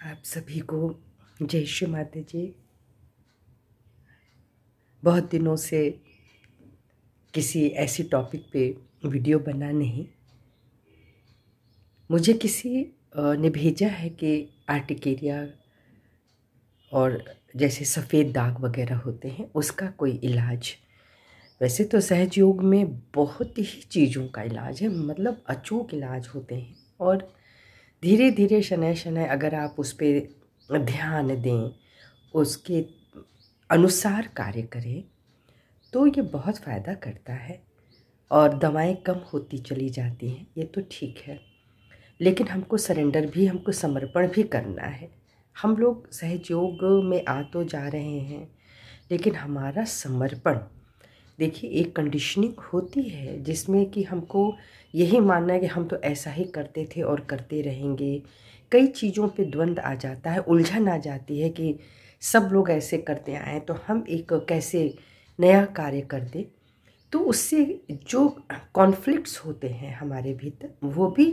आप सभी को जय श्री माता जी। बहुत दिनों से किसी ऐसी टॉपिक पे वीडियो बना नहीं। मुझे किसी ने भेजा है कि आर्टिकेरिया और जैसे सफ़ेद दाग वगैरह होते हैं उसका कोई इलाज। वैसे तो सहज योग में बहुत ही चीज़ों का इलाज है, मतलब अचूक इलाज होते हैं, और धीरे धीरे शनै शनै अगर आप उस पर ध्यान दें, उसके अनुसार कार्य करें तो ये बहुत फ़ायदा करता है और दवाएं कम होती चली जाती हैं। ये तो ठीक है, लेकिन हमको सरेंडर भी, हमको समर्पण भी करना है। हम लोग सहयोग में आ तो जा रहे हैं, लेकिन हमारा समर्पण, देखिए एक कंडीशनिंग होती है जिसमें कि हमको यही मानना है कि हम तो ऐसा ही करते थे और करते रहेंगे। कई चीज़ों पे द्वंद्व आ जाता है, उलझन आ जाती है कि सब लोग ऐसे करते आए तो हम एक कैसे नया कार्य कर दें। तो उससे जो कॉन्फ्लिक्ट्स होते हैं हमारे भीतर, वो भी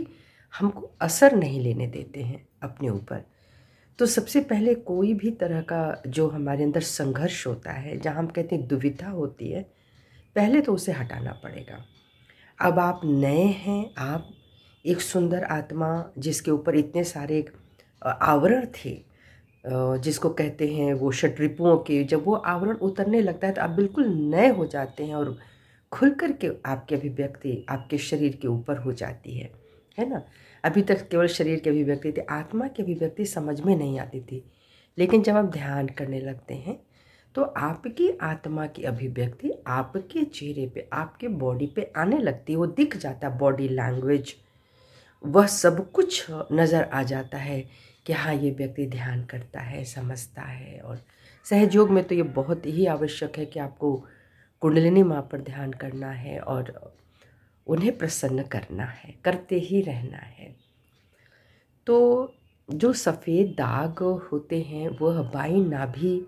हमको असर नहीं लेने देते हैं अपने ऊपर। तो सबसे पहले कोई भी तरह का जो हमारे अंदर संघर्ष होता है, जहाँ हम कहते हैं दुविधा होती है, पहले तो उसे हटाना पड़ेगा। अब आप नए हैं, आप एक सुंदर आत्मा जिसके ऊपर इतने सारे आवरण थे, जिसको कहते हैं वो षड्रिपुओं के, जब वो आवरण उतरने लगता है तो आप बिल्कुल नए हो जाते हैं और खुल कर के आपकी अभिव्यक्ति आपके शरीर के ऊपर हो जाती है ना। अभी तक केवल शरीर की अभिव्यक्ति थी, आत्मा की अभिव्यक्ति समझ में नहीं आती थी, लेकिन जब आप ध्यान करने लगते हैं तो आपकी आत्मा की अभिव्यक्ति आपके चेहरे पे, आपके बॉडी पे आने लगती है। वो दिख जाता है, बॉडी लैंग्वेज, वह सब कुछ नज़र आ जाता है कि हाँ ये व्यक्ति ध्यान करता है, समझता है। और सहयोग में तो ये बहुत ही आवश्यक है कि आपको कुंडलिनी माँ पर ध्यान करना है और उन्हें प्रसन्न करना है, करते ही रहना है। तो जो सफ़ेद दाग होते हैं वह बाई नाभि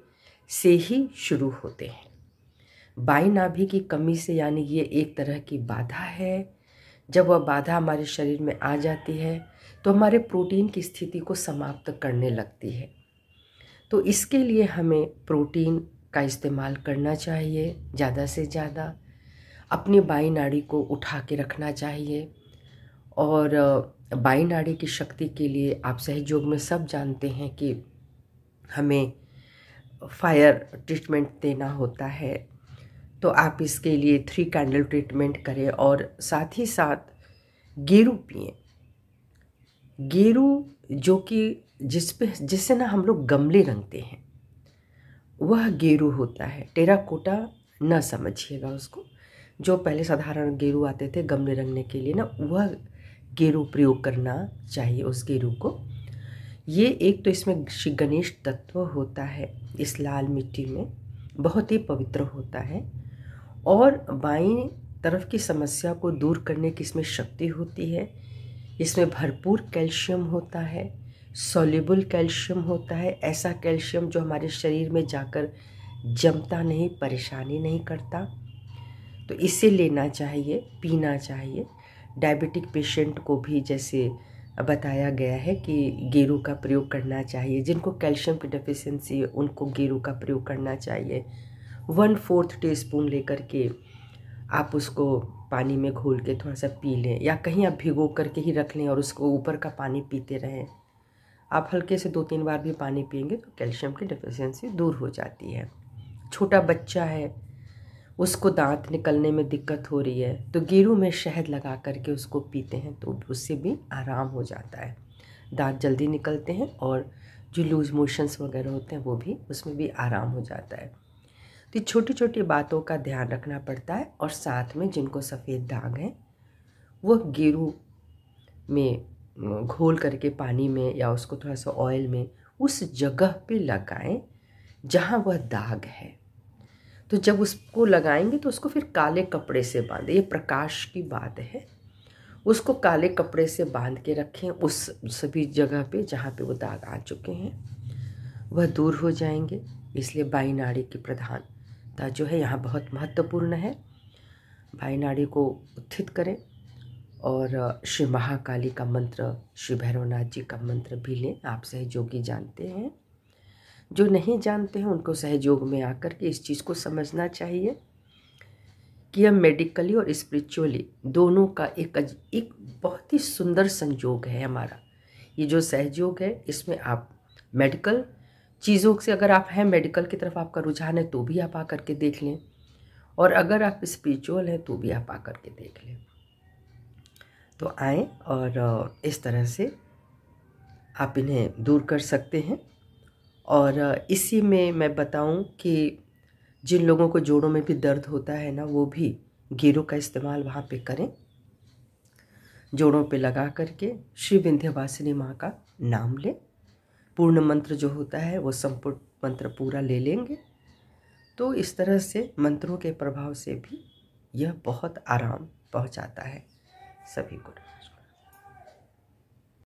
से ही शुरू होते हैं। बाई नाभि की कमी से, यानी ये एक तरह की बाधा है। जब वह बाधा हमारे शरीर में आ जाती है तो हमारे प्रोटीन की स्थिति को समाप्त करने लगती है। तो इसके लिए हमें प्रोटीन का इस्तेमाल करना चाहिए, ज़्यादा से ज़्यादा अपनी बाई नाड़ी को उठा के रखना चाहिए। और बाई नाड़ी की शक्ति के लिए आप सहयोग में सब जानते हैं कि हमें फायर ट्रीटमेंट देना होता है। तो आप इसके लिए 3 कैंडल ट्रीटमेंट करें और साथ ही साथ गेरू पिएं। गेरू जो कि जिससे ना हम लोग गमले रंगते हैं, वह गेरू होता है। टेराकोटा न समझिएगा उसको, जो पहले साधारण गेरू आते थे गमले रंगने के लिए ना, वह गेरू प्रयोग करना चाहिए उस गेरू को। ये एक तो इसमें श्री गणेश तत्व होता है, इस लाल मिट्टी में बहुत ही पवित्र होता है। और बाईं तरफ की समस्या को दूर करने की इसमें शक्ति होती है। इसमें भरपूर कैल्शियम होता है, सॉल्युबल कैल्शियम होता है, ऐसा कैल्शियम जो हमारे शरीर में जाकर जमता नहीं, परेशानी नहीं करता। तो इसे लेना चाहिए, पीना चाहिए। डायबिटिक पेशेंट को भी जैसे बताया गया है कि गेरू का प्रयोग करना चाहिए। जिनको कैल्शियम की डेफिशिएंसी है उनको गेरू का प्रयोग करना चाहिए। 1/4 टीस्पून लेकर के आप उसको पानी में घोल के थोड़ा सा पी लें, या कहीं आप भिगो करके ही रख लें और उसको ऊपर का पानी पीते रहें। आप हल्के से 2-3 बार भी पानी पिएंगे तो कैल्शियम की डेफिशिएंसी दूर हो जाती है। छोटा बच्चा है, उसको दांत निकलने में दिक्कत हो रही है, तो गेरू में शहद लगा करके उसको पीते हैं तो उससे भी आराम हो जाता है। दांत जल्दी निकलते हैं और जो लूज मोशंस वगैरह होते हैं वो भी, उसमें भी आराम हो जाता है। तो छोटी छोटी बातों का ध्यान रखना पड़ता है। और साथ में जिनको सफ़ेद दाग हैं वो गेरू में घोल करके पानी में या उसको थोड़ा सा ऑयल में उस जगह पे लगाएं जहाँ वह दाग है। तो जब उसको लगाएंगे तो उसको फिर काले कपड़े से बांधें, ये प्रकाश की बात है। उसको काले कपड़े से बांध के रखें उस सभी जगह पे जहाँ पे वो दाग आ चुके हैं, वह दूर हो जाएंगे। इसलिए बाई नाड़ी की प्रधानता जो है यहाँ बहुत महत्वपूर्ण है। बाई नाड़ी को उत्थित करें और श्री महाकाली का मंत्र, श्री भैरवनाथ जी का मंत्र भी लें। आप सहयोगी जानते हैं, जो नहीं जानते हैं उनको सहयोग में आकर के इस चीज़ को समझना चाहिए कि यह मेडिकली और स्पिरिचुअली दोनों का एक बहुत ही सुंदर संयोग है हमारा। ये जो सहयोग है, इसमें आप मेडिकल चीज़ों से अगर आप हैं, मेडिकल की तरफ आपका रुझान है, तो भी आप आकर के देख लें, और अगर आप स्पिरिचुअल हैं तो भी आप आकर के देख लें। तो आएँ और इस तरह से आप इन्हें दूर कर सकते हैं। और इसी में मैं बताऊं कि जिन लोगों को जोड़ों में भी दर्द होता है ना, वो भी घेरों का इस्तेमाल वहाँ पे करें। जोड़ों पे लगा करके श्री विंध्यवासिनी माँ का नाम लें। पूर्ण मंत्र जो होता है वो संपूर्ण मंत्र पूरा ले लेंगे, तो इस तरह से मंत्रों के प्रभाव से भी यह बहुत आराम पहुँचाता है सभी को।